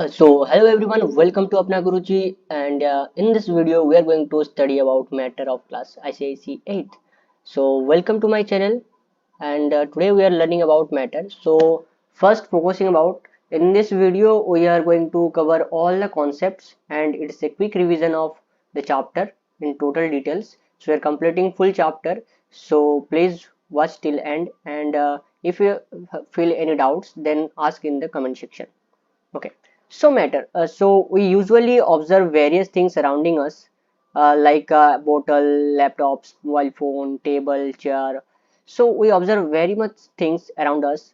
Hello everyone, welcome to Apna Guruji, and in this video we are going to study about matter of class ICIC 8th. So welcome to my channel, and today we are learning about matter. So first focusing about in this video we are going to cover all the concepts, and it's a quick revision of the chapter in total details. So we are completing full chapter. So please watch till end, and if you feel any doubts, then ask in the comment section. Okay, so matter. So we usually observe various things surrounding us, like bottle, laptops, mobile phone, table, chair. So we observe very much things around us.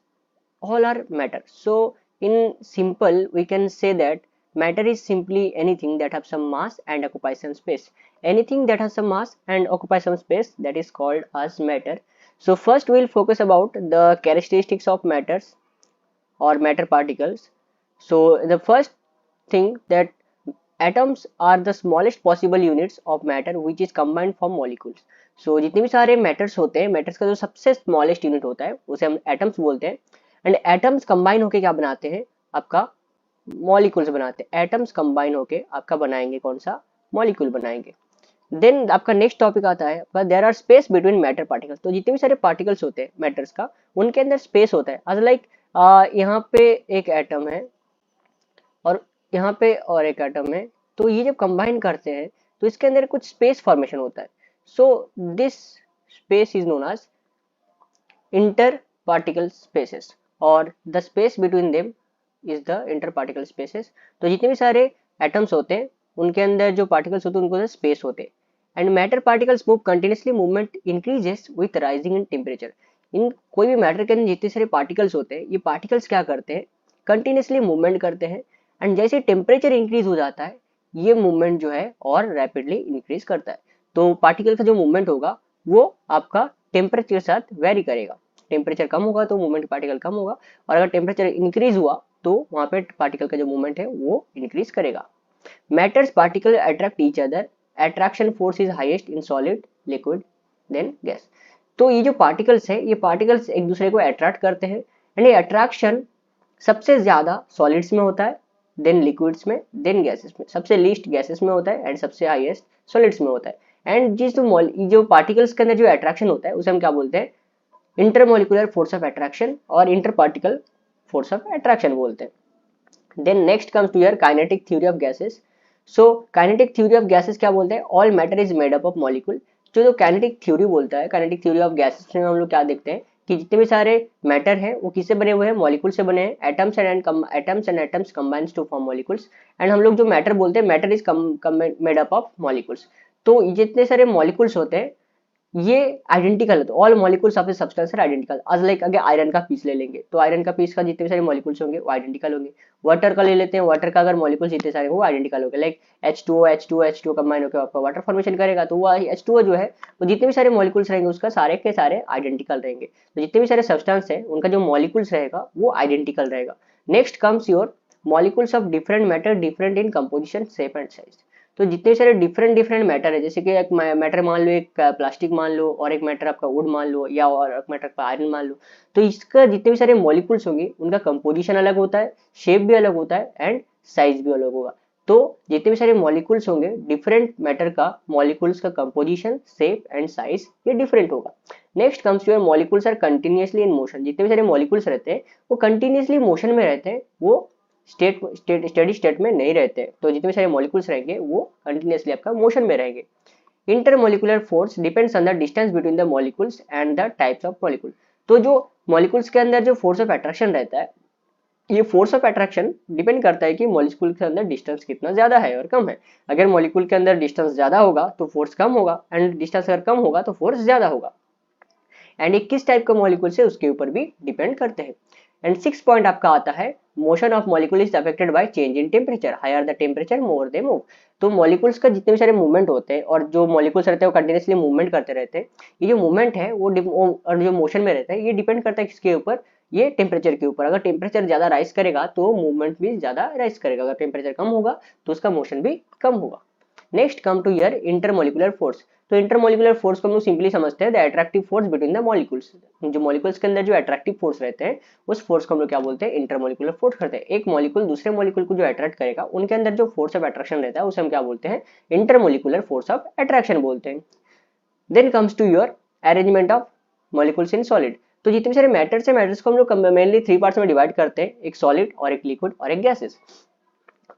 All are matter. So in simple, we can say that matter is simply anything that has some mass and occupies some space. Anything that has some mass and occupies some space, that is called as matter. So first we'll focus about the characteristics of matters or matter particles. So the first thing that atoms are the smallest possible units of matter which is combined from molecules. So जितने भी सारे matters होते हैं, matters का जो सबसे smallest unit होता है उसे हम atoms बोलते हैं. And atoms combine होके क्या बनाते हैं, आपका molecules बनाते हैं. Atoms combine होके आपका बनाएंगे कौन सा, molecule बनाएंगे. देन आपका नेक्स्ट टॉपिक आता है आपका there are space between matter particles. तो जितने भी सारे पार्टिकल्स होते हैं मैटर्स का, उनके अंदर स्पेस होता है. एज लाइक यहाँ पे एक एटम है और यहाँ पे और एक एटम है, तो ये जब कंबाइन करते हैं तो इसके अंदर कुछ स्पेस फॉर्मेशन होता है. So this space is known as inter particle spaces, और the space between them is the inter particle spaces. तो जितने भी सारे एटम्स होते हैं उनके अंदर जो पार्टिकल्स होते हैं उनको स्पेस होते हैं. And matter particles move continuously, movement increases with rising in temperature. In कोई भी मैटर के अंदर जितने सारे पार्टिकल्स होते हैं, ये पार्टिकल्स क्या करते हैं, कंटिन्यूसली मूवमेंट करते हैं. एंड जैसे टेम्परेचर इंक्रीज हो जाता है, ये मूवमेंट जो है और रैपिडली इंक्रीज करता है. तो पार्टिकल का जो मूवमेंट होगा वो आपका टेम्परेचर के साथ वेरी करेगा. टेम्परेचर कम होगा तो मूवमेंट पार्टिकल कम होगा, और अगर टेम्परेचर इंक्रीज हुआ तो वहां पे पार्टिकल का जो मूवमेंट है वो इंक्रीज करेगा. Matters particle attract each other. Attraction force is highest in solid, liquid, then gas. तो ये जो पार्टिकल्स है, ये पार्टिकल्स एक दूसरे को अट्रैक्ट करते हैं. एंड ये अट्रैक्शन सबसे ज्यादा सॉलिड्स में होता है, देन लिक्विड्स में, देन गैसेस में. सबसे लीस्ट गैसेस में होता है एंड सबसे हाईएस्ट सॉलिड्स में होता है. एंड जो पार्टिकल्स के अंदर जो अट्रैक्शन होता है उसे हम क्या बोलते हैं, इंटरमोलिकुलर फोर्स ऑफ अट्रैक्शन और inter particle force of attraction बोलते हैं. Then next comes to your kinetic theory of gases. So kinetic theory of gases क्या बोलते हैं, all matter is made up of molecule. जो kinetic theory बोलता है, kinetic theory of gases में हम लोग क्या देखते हैं कि जितने भी सारे मैटर हैं वो किससे बने हुए हैं, मॉलिक्यूल से बने हैं. Atoms and atoms combines to form molecules. And हम लोग जो मैटर बोलते हैं, matter is made up of molecules. तो जितने सारे मॉलिक्यूल्स होते हैं ये आइडेंटिकल है. तो all molecules of the substance are identical. आज लाइक अगर आयरन का पीस ले लेंगे तो आयरन का पीस का जितने सारे मॉलिक्यूल्स होंगे वो आइडेंटिकल होंगे. वाटर का ले लेते हैं, वाटर का अगर मॉलिक्यूल्स जितने सारे वो आइडेंटिकल होंगे. लाइक H2O कंबाइन होकर आपका वाटर फॉर्मेशन करेगा, तो वो H2O जो है वो जितने भी सारे मॉलिक्यूल्स रहेंगे उसका सारे के सारे आइडेंटिकल रहेंगे. तो जितने भी सारे सब्सटेंस है उनका जो मॉलिक्यूल्स रहेगा वो आइडेंटिकल रहेगा. Next comes your molecules of different matter, different in composition, shape and size. तो जितने सारे डिफरेंट मैटर है, जैसे कि एक मैटर मान लो, एक प्लास्टिक मान लो, और एक मैटर आपका वुड मान लो, या और एक मैटर आपका आयरन मान लो. तो इसका जितने भी सारे मॉलिक्यूल्स होंगे उनका कंपोजिशन अलग होता है, शेप भी अलग होता है एंड साइज भी अलग होगा. तो जितने भी सारे मॉलिक्यूल्स होंगे, डिफरेंट मैटर का मॉलिक्यूल्स का कंपोजिशन, शेप एंड साइज ये डिफरेंट होगा. Next comes your molecules are continuously in motion. जितने भी सारे मॉलिक्यूल्स रहते हैं वो कंटिन्यूअसली मोशन में रहते हैं, वो स्टेडी स्टेट में नहीं रहते. तो जितने भी सारे मॉलिक्यूल्स रहेंगे वो कंटिन्यूअसली आपका मोशन में रहेंगे. Intermolecular force depends on the distance between the molecules and the types of molecule. तो जो मॉलिक्यूल्स के अंदर जो फोर्स ऑफ अट्रैक्शन रहता है, ये फोर्स ऑफ अट्रैक्शन डिपेंड करता है कि मॉलिक्यूल के अंदर डिस्टेंस कितना ज्यादा है और कम है. अगर मॉलिक्यूल के अंदर डिस्टेंस ज्यादा होगा तो फोर्स कम होगा, एंड डिस्टेंस अगर कम होगा तो फोर्स ज्यादा होगा. एंड एक किस टाइप का मॉलिक्यूल से उसके ऊपर भी डिपेंड करते हैं. एंड 6 पॉइंट आपका आता है, motion of molecule is affected by change in temperature. Higher the temperature more they move. तो मॉलिक्यूल्स का जितने भी सारे मूवमेंट होते हैं, और जो मॉलिक्यूल्स रहते हैं वो कंटिन्यूसली मूवमेंट करते रहते हैं. ये जो मूवमेंट है वो और जो मोशन में रहता है ये डिपेंड करता है किसके ऊपर, ये टेम्परेचर के ऊपर. अगर टेम्परेचर ज्यादा राइज करेगा तो मूवमेंट भी ज्यादा राइज करेगा, अगर टेम्परेचर कम होगा तो उसका मोशन भी कम होगा. Next come to your intermolecular force. तो इंटरमोलिकुलर फोर्स को हम लोग सिंपली समझते हैं the attractive force between the molecules. जो मॉलिक्यूल्स के अंदर जो अट्रैक्टिव फोर्स रहते हैं उस फोर्स को हम लोग क्या बोलते हैं, इंटरमोलिकुलर फोर्स करते हैं। एक मॉलिक्यूल दूसरे मॉलिक्यूल को जो अट्रैक्ट करेगा उनके अंदर जो फोर्स ऑफ अट्रैक्शन रहता है उसे हम क्या बोलते हैं, इंटरमोलिकुलर फोर्स ऑफ अट्रैक्शन बोलते हैं। Then comes to your arrangement of molecules in solid. तो जितने सारे मैटर्स है, मैटर्स को हम लोग मेनली 3 पार्ट्स में डिवाइड करते हैं, एक सॉलिड और एक लिक्विड और एक गैसेस।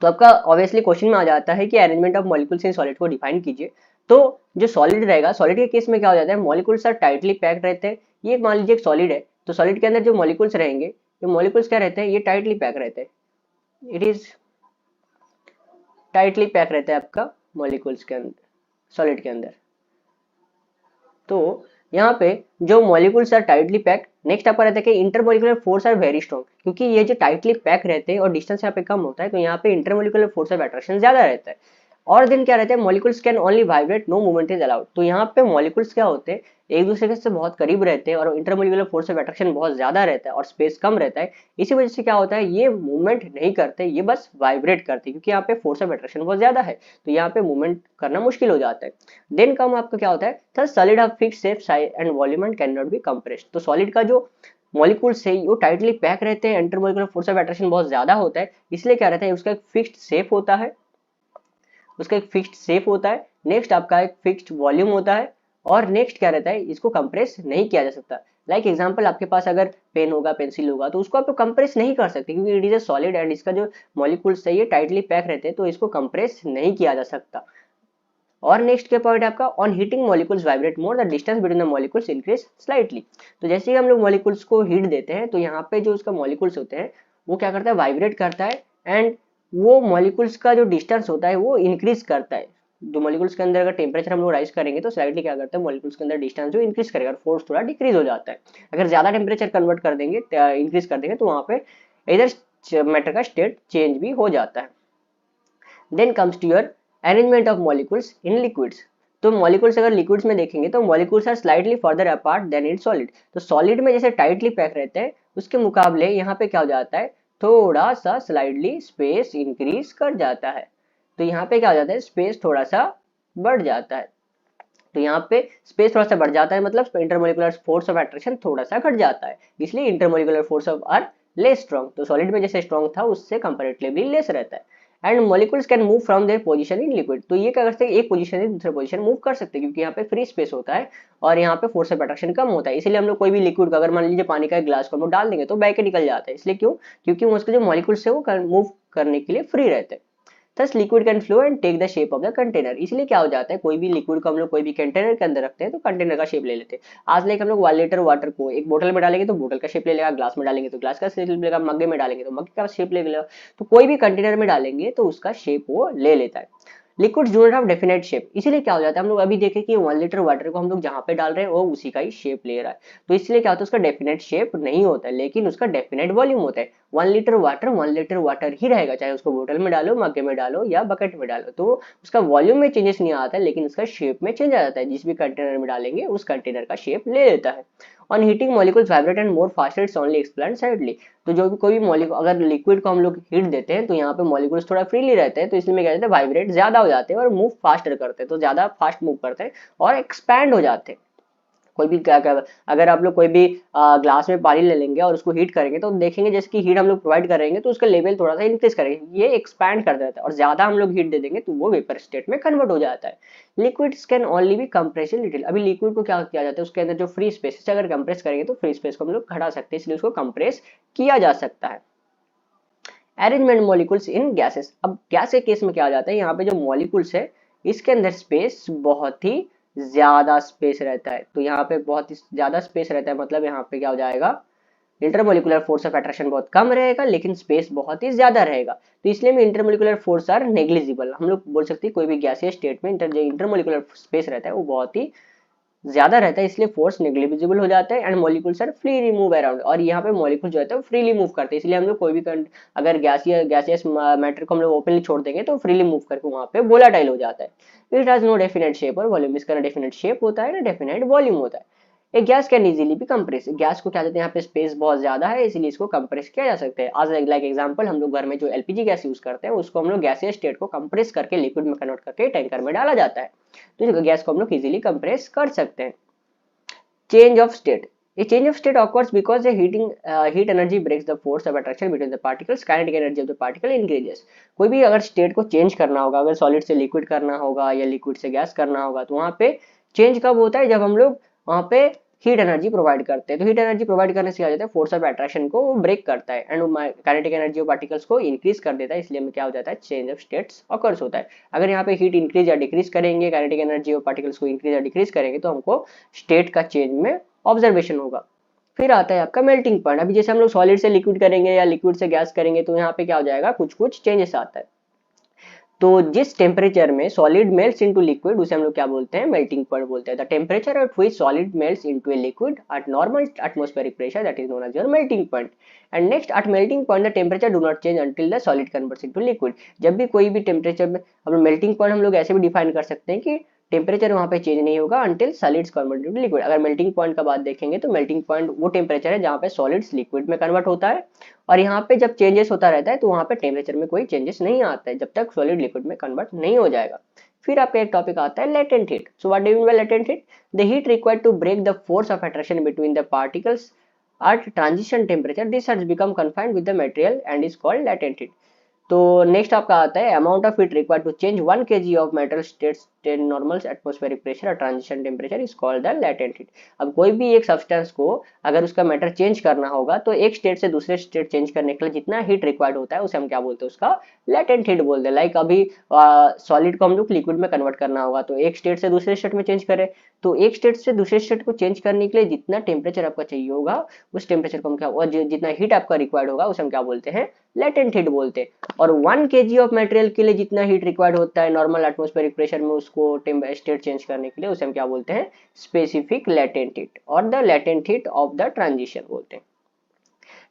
तो आपका ऑब्वियसली क्वेश्चन में आ जाता है कि arrangement of molecules in solid को डिफाइन कीजिए। तो जो सॉलिड रहेगा, सॉलिड के केस में क्या हो जाता है, मॉलिक्यूल्स आर टाइटली पैक्ड रहते हैं। ये मान लीजिए एक सॉलिड है, तो सॉलिड के अंदर जो मॉलिक्यूल्स रहेंगे, ये मॉलिक्यूल्स क्या रहते हैं, ये टाइटली पैक रहते हैं। इट इज टाइटली पैक रहता है आपका मॉलिक्यूल्स के अंदर, सॉलिड के अंदर। तो यहाँ पे जो molecules are tightly pack, next आपका रहता है कि intermolecular force are very strong, क्योंकि ये जो टाइटली पैक रहते हैं और डिस्टेंस यहाँ पे कम होता है, तो यहाँ पे इंटरमोलिकुलर फोर्स ऑफ अट्रैक्शन ज्यादा रहता है। और दिन क्या रहता है, molecules can only vibrate, no movement is allowed. तो यहाँ पे मॉलिक्यूल्स क्या होते हैं, एक दूसरे के से बहुत करीब रहते हैं और इंटरमोलिकुलर फोर्स ऑफ अट्रैक्शन बहुत ज्यादा रहता है और स्पेस कम रहता है। इसी वजह से क्या होता है, ये मूवमेंट नहीं करते, ये बस वाइब्रेट करते, क्योंकि यहाँ पे फोर्स ऑफ अट्रैक्शन बहुत ज्यादा है, तो यहाँ पे मूवमेंट करना मुश्किल हो जाता है। देन कम आपका क्या होता है, third solid of fixed shape size and volume and can not be compressed. तो सॉलिड का जो मॉलिक्यूल्स है वो टाइटली पैक रहते हैं, इंटरमोलिकुलर फोर्स ऑफ अट्रैक्शन बहुत ज्यादा होता है, इसलिए क्या रहता है, उसका एक फिक्स्ड शेप होता है, उसका एक फिक्स्ड शेप होता है। नेक्स्ट आपका एक फिक्स्ड वॉल्यूम होता है, और नेक्स्ट क्या रहता है, इसको कंप्रेस नहीं किया जा सकता। लाइक एग्जांपल, आपके पास अगर पेन होगा, पेंसिल होगा, तो उसको आप कंप्रेस नहीं कर सकते, क्योंकि it is a solid and इसका जो मॉलिक्यूल्स है ये टाइटली पैक रहते हैं, तो इसको कंप्रेस नहीं किया जा सकता। और नेक्स्ट के पॉइंट आपका, on heating molecules vibrate more, the distance between the molecules increase slightly. तो जैसे ही हम लोग मॉलिक्यूल्स को हीट देते हैं, तो यहाँ पे जो उसका मॉलिक्यूल्स होते हैं वो क्या करता है, वाइब्रेट करता है, एंड वो मॉलिक्यूल्स का जो डिस्टेंस होता है वो इंक्रीज करता है। जो मॉलिक्यूल्स के अंदर अगर टेम्परेचर हम लोग राइज करेंगे तो स्लाइटली क्या करता है, मॉलिक्यूल्स के अंदर डिस्टेंस जो इंक्रीज करेगा और फोर्स थोड़ा डिक्रीज हो जाता है। अगर ज्यादा टेम्परेचर कन्वर्ट कर देंगे, इंक्रीज कर देंगे, तो वहां पे इधर मैटर का स्टेट चेंज भी हो जाता है। Then comes to your arrangement of molecules in liquids. तो मॉलिक्यूल्स अगर लिक्विड्स में देखेंगे तो molecules are slightly further apart than in solid. तो सॉलिड में जैसे टाइटली पैक रहते हैं, उसके मुकाबले यहाँ पे क्या हो जाता है, थोड़ा सा स्लाइडली स्पेस इंक्रीज कर जाता है। तो यहाँ पे क्या हो जाता है, स्पेस थोड़ा सा बढ़ जाता है। तो यहाँ पे स्पेस थोड़ा सा बढ़ जाता है, मतलब इंटरमोलिकुलर फोर्स ऑफ अट्रैक्शन थोड़ा सा घट जाता है, इसलिए intermolecular force of are less strong. तो सॉलिड में जैसे स्ट्रॉन्ग था उससे कंपैरेटिवली लेस रहता है। And molecules can move from their position in liquid. तो ये क्या कर सकते हैं, एक पोजीशन से दूसरे पोजीशन मूव कर सकते हैं, क्योंकि यहाँ पे फ्री स्पेस होता है और यहाँ पे फोर्स ऑफ अट्रैक्शन कम होता है। इसलिए हम लोग कोई भी लिक्विड का, अगर मान लीजिए पानी का एक ग्लास को हम लोग डाल देंगे तो बह के निकल जाता है। इसलिए क्यों, क्योंकि उसके जो मॉलिक्यूल्स है वो मूव करने के लिए फ्री रहते हैं। Thus liquid can flow and take the shape of the container। इसलिए क्या हो जाता है, कोई भी लिक्विड को हम लोग कोई भी कंटेनर के अंदर रखते हैं तो कंटेनर का शेप ले लेते हैं। आज लाइक हम लोग 1 लीटर वाटर को एक बोतल में डालेंगे तो बोतल का शेप ले लेगा, ग्लास में डालेंगे तो ग्लास का शेप लेगा, मग्गे में डालेंगे तो मग्गे का शेप ले लेगा। तो कोई भी कंटेनर में डालेंगे तो उसका शेप वो ले लेता है। Liquids do not have definite shape. इसीलिए क्या हो जाता है, हम लोग अभी देखें कि 1 लीटर वाटर को हम लोग जहाँ पे डाल रहे हैं वो उसी का ही शेप ले रहा है, तो इसलिए क्या होता है, उसका डेफिनेट शेप नहीं होता है, लेकिन उसका डेफिनेट वॉल्यूम होता है। 1 लीटर वाटर ही रहेगा, चाहे उसको बोतल में डालो, मग्गे में डालो या बकेट में डालो, तो उसका वॉल्यूम में चेंजेस नहीं आता है, लेकिन उसका शेप में चेंज आ जाता है। जिस भी कंटेनर में डालेंगे उस कंटेनर का शेप ले लेता है। On heating molecules vibrate and more faster, it's only explain sidely. तो जो भी कोई भी मॉलिक्यूल, अगर लिक्विड को हम लोग हीट देते हैं तो यहाँ पे मॉलिक्यूल्स थोड़ा फ्रीली रहते हैं, तो इसलिए क्या कहते हैं, वाइब्रेट ज्यादा हो जाते हैं और मूव फास्टर करते हैं, तो ज्यादा फास्ट मूव करते हैं और एक्सपैंड हो जाते हैं। कोई भी क्या अगर आप लोग कोई भी ग्लास में पानी ले लेंगे और उसको हीट करेंगे तो देखेंगे जैसे कि हीट हम लोग प्रोवाइड करेंगे तो उसका लेवल थोड़ा सा इंक्रीज करेंगे, ये एक्सपैंड कर देता है, और ज्यादा हम लोग हीट दे देंगे तो वो वेपर स्टेट में कन्वर्ट हो जाता है। Liquids can only be compression little. अभी लिक्विड को क्या किया जाता है, उसके अंदर जो फ्री स्पेस है अगर कंप्रेस करेंगे तो फ्री स्पेस को हम लोग घटा सकते हैं, इसलिए उसको कंप्रेस किया जा सकता है। Arrangement molecules in gases. अब गैस के केस में क्या आ जाता है, यहाँ पे जो मॉलिक्यूल्स है इसके अंदर स्पेस बहुत ही ज्यादा स्पेस रहता है। तो यहाँ पे बहुत ही ज्यादा स्पेस रहता है, मतलब यहाँ पे क्या हो जाएगा, इंटरमोलिकुलर फोर्स ऑफ अट्रैक्शन बहुत कम रहेगा लेकिन स्पेस बहुत ही ज्यादा रहेगा। तो इसलिए में इंटरमोलिकुलर फोर्स आर नेग्लिजिबल। हम लोग बोल सकते हैं कोई भी गैसीय स्टेट में इंटरमोलिकुलर स्पेस रहता है वो बहुत ही ज्यादा रहता है, इसलिए फोर्स नेग्लिजिबल हो जाता है and molecules are freely move around. और यहाँ पे मॉलिक्यूल जो है वो फ्रीली मूव करते हैं, इसलिए हम लोग कोई भी अगर गैसियस मैटर को हम लोग ओपनली छोड़ देंगे तो फ्रीली मूव करके वहाँ पे वोलाटाइल हो जाता है। It has no definite shape और वॉल्यूम। इसका ना डेफिनेट शेप होता है ना डेफिनेट वॉल्यूम होता है। ए गैस कैन इजीली भी कंप्रेस, गैस को क्या कहते हैं यहाँ पे स्पेस बहुत ज्यादा है इसलिए इसको कंप्रेस किया जा सकता है। आज लाइक एग्जांपल हम लोग घर में जो एलपीजी गैस यूज करते हैं उसको हम लोग गैसीय स्टेट को कंप्रेस करके लिक्विड में कन्वर्ट करके टैंकर में डाला जाता है, तो गैस को हम लोग इजीली कंप्रेस कर सकते हैं। Change of state, a change of state occurs because the heat energy breaks the force of attraction between the particles, kinetic energy of the particle increases। कोई भी अगर स्टेट को चेंज करना होगा, अगर सॉलिड से लिक्विड करना होगा या लिक्विड से गैस करना होगा, तो वहां पे चेंज कब होता है, जब हम लोग वहां पे हीट एनर्जी प्रोवाइड करते हैं। तो हीट एनर्जी प्रोवाइड करने से क्या होता है, फोर्स ऑफ अट्रैक्शन को ब्रेक करता है and kinetic energy of particles को इंक्रीज कर देता है, इसलिए हमें क्या हो जाता है, चेंज ऑफ स्टेट्स ऑकर्स होता है। अगर यहाँ पे हीट इंक्रीज या डिक्रीज करेंगे, काइनेटिक एनर्जी ऑफ पार्टिकल्स को इंक्रीज या डिक्रीज करेंगे, तो हमको स्टेट का चेंज में ऑब्जर्वेशन होगा। फिर आता है आपका मेल्टिंग पॉइंट। अभी जैसे हम लोग सॉलिड से लिक्विड करेंगे या लिक्विड से गैस करेंगे तो यहाँ पे क्या हो जाएगा, कुछ कुछ चेंजेस आता है। तो जिस टेम्परेचर में सॉलिड मेल्ट्स इनटू लिक्विड उसे हम लोग क्या बोलते हैं, मेल्टिंग पॉइंट बोलते हैं। The temperature at which solid melts into a liquid at normal atmospheric pressure, that is known as your melting point. And next, at melting point the temperature do not change until the solid converts into liquid. जब भी कोई भी temperature में, अब melting point हम लोग ऐसे भी डिफाइन कर सकते हैं कि टेम्परेचर वहां पे चेंज नहीं होगा until solids convert into liquid. अगर मेल्टिंग पॉइंट का बात देखेंगे तो मेल्टिंग पॉइंट वो टेम्परेचर है जहां पे सॉलिड्स लिक्विड में कन्वर्ट होता है, और यहाँ पे जब चेंजेस होता रहता है तो वहां पे टेम्परेचर में कोई चेंजेस नहीं आता है जब तक सॉलिड लिक्विड में कन्वर्ट नहीं हो जाएगा। फिर आपका एक टॉपिक आता है latent heat. So what do you mean by latent heat, the heat required to break the force of attraction between the particles at transition temperature, this has become confined with the material and is called latent heat। तो next आपका आता है amount of heat required to change 1 kg of metal states ten normal atmospheric pressure और transition temperature is called the latent heat. अब कोई भी एक substance को अगर उसका मैटर चेंज करना होगा तो एक स्टेट से दूसरे स्टेट चेंज करने के लिए जितना हीट रिक्वायर्ड होता है उसे हम क्या बोलते हैं, उसका लेटेंट हीट बोलते हैं। लाइक अभी सॉलिड को हम लोग लिक्विड में कन्वर्ट करना होगा तो एक स्टेट से दूसरे स्टेट में चेंज करें, तो एक स्टेट से दूसरे स्टेट को चेंज करने के लिए जितना टेम्परेचर आपका चाहिए होगा उस टेम्परेचर को हम क्या, और जितना हीट आपका रिक्वायर्ड होगा उसे हम क्या बोलते हैं, लेटेंट हीट बोलते हैं। और 1 kg ऑफ मटेरियल के लिए जितना हीट रिक्वायर्ड होता है नॉर्मल एटमॉस्फेरिक प्रेशर में उसको स्टेट चेंज करने के लिए उसे हम क्या बोलते हैं, स्पेसिफिक लेटेंट हीट और the latent heat of the transition बोलते हैं।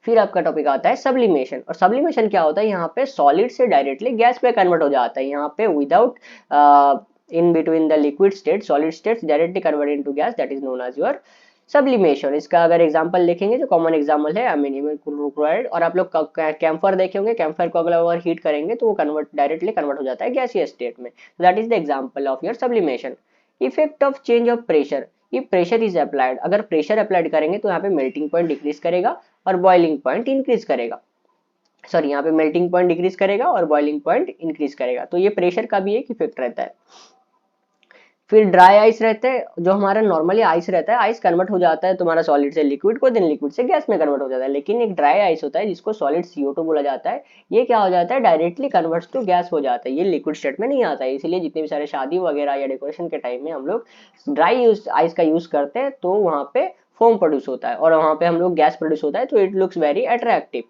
फिर आपका टॉपिक आता है सब्लिमेशन। और सब्लिमेशन क्या होता है, यहाँ पे सॉलिड से डायरेक्टली गैस पे कन्वर्ट हो जाता है। यहाँ पे without in between the liquid state solid states directly converted into gas, that is known as your sublimation. इसका अगर एग्जांपल देखेंगे जो कॉमन एग्जांपल है अमोनियम क्लोराइड, और आप लोग कैम्फर देखे होंगे, कैम्फर को अगर हीट करेंगे तो वो डायरेक्टली कन्वर्ट हो जाता है गैसीय स्टेट में। That is the example of your sublimation. Effect of change of pressure, if pressure is applied, अगर प्रेशर अप्लाइड करेंगे तो यहाँ पे मेल्टिंग पॉइंट डिक्रीज करेगा और बॉइलिंग पॉइंट इंक्रीज करेगा। सॉरी, यहाँ पे मेल्टिंग पॉइंट डिक्रीज करेगा और बॉइलिंग पॉइंट इंक्रीज करेगा, तो ये प्रेशर का भी एक इफेक्ट रहता है। फिर ड्राई आइस रहता है, जो हमारा नॉर्मली आइस रहता है, आइस कन्वर्ट हो जाता है तुम्हारा सॉलिड से लिक्विड को, देन लिक्विड से गैस में कन्वर्ट हो जाता है। लेकिन एक ड्राई आइस होता है जिसको सॉलिड CO2 बोला जाता है, ये क्या हो जाता है, डायरेक्टली कन्वर्ट्स टू गैस हो जाता है, ये लिक्विड स्टेट में नहीं आता है। इसलिए जितने भी सारे शादी वगैरह या डेकोरेशन के टाइम में हम लोग ड्राई आइस का यूज करते हैं तो वहाँ पे फोम प्रोड्यूस होता है और वहाँ पे हम लोग गैस प्रोड्यूस होता है, तो it looks very attractive.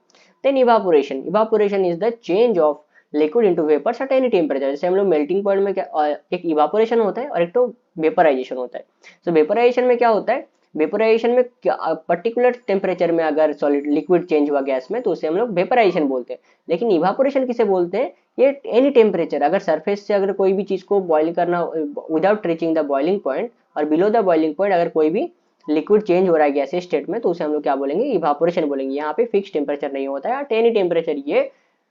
Then evaporation, evaporation is the change of liquid into vapours at any temperature. जैसे हम लोग मेल्टिंग पॉइंट में क्या, एक इवापोरेशन होता है और एक तो वेपराइजेशन होता है। तो वेपराइजेशन में क्या होता है, वेपराइजेशन में पर्टिकुलर टेम्परेचर में अगर सॉलिड लिक्विड चेंज हुआ गैस में तो उसे हम लोग वेपराइजेशन बोलते हैं। लेकिन इवापोरेशन किसे बोलते हैं, ये एनी टेम्परेचर, अगर सरफेस से अगर कोई भी चीज को बॉइल करना without reaching the boiling point और बिलो द बॉइलिंग पॉइंट अगर कोई भी लिक्विड चेंज हो रहा है गैसीय स्टेट में तो उसे हम लोग क्या बोलेंगे, इवापोरेशन बोलेंगे। यहाँ पे फिक्स टेम्परेचर नहीं होता है, एट एनी टेम्परेचर ये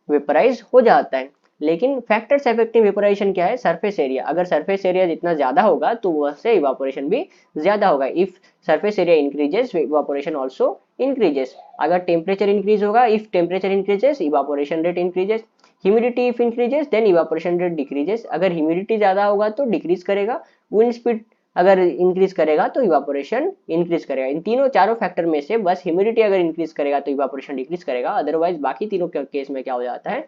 वेपराइज हो जाता है। लेकिन फैक्टर्स अफेक्टिंग वेपोराइजेशन क्या है, सरफेस एरिया, अगर सरफेस एरिया जितना ज्यादा होगा तो वैसे इवापोरेशन भी ज्यादा होगा। If surface area increases evaporation also increases. अगर टेम्परेचर इंक्रीज होगा, if temperature increases evaporation rate increases. Humidity if increases then evaporation rate decreases. अगर ह्यूमिडिटी ज्यादा होगा तो डिक्रीज करेगा। विंड स्पीड अगर इंक्रीज करेगा तो इवापोरेशन इंक्रीज करेगा। इन तीनों चारों फैक्टर में से बस ह्यूमिडिटी अगर इंक्रीज करेगा तो इवापोरेशन डिक्रीज करेगा, अदरवाइज बाकी तीनों के केस में क्या हो जाता है,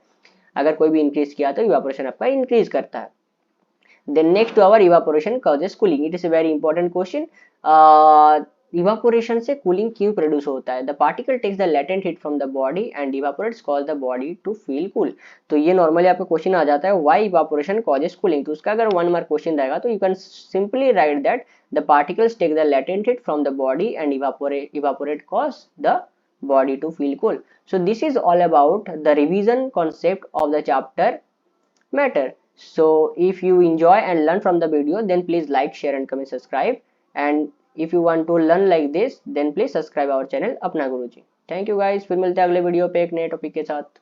अगर कोई भी इंक्रीज किया तो इवापोरेशन आपका इंक्रीज करता है। Then next to our evaporation causes cooling. It is a very important question. Evaporation से कूलिंग क्यों प्रोड्यूस होता है, the particle takes the latent heat from the body and evaporates cause the body to feel cool. तो ये normally आपका question आ जाता है why evaporation causes cooling. तो उसका अगर 1 मार्क क्वेश्चन रहेगा तो you can simply write that the particles take the latent heat from the body and evaporate cause the body to feel cool. So this is all about the revision concept of the chapter matter. So if you enjoy and learn from the video then please like, share and comment, subscribe and if you want to learn like this then please subscribe our channel Apna Guruji. Thank you guys, फिर मिलते हैं अगले video पे एक नए topic के साथ।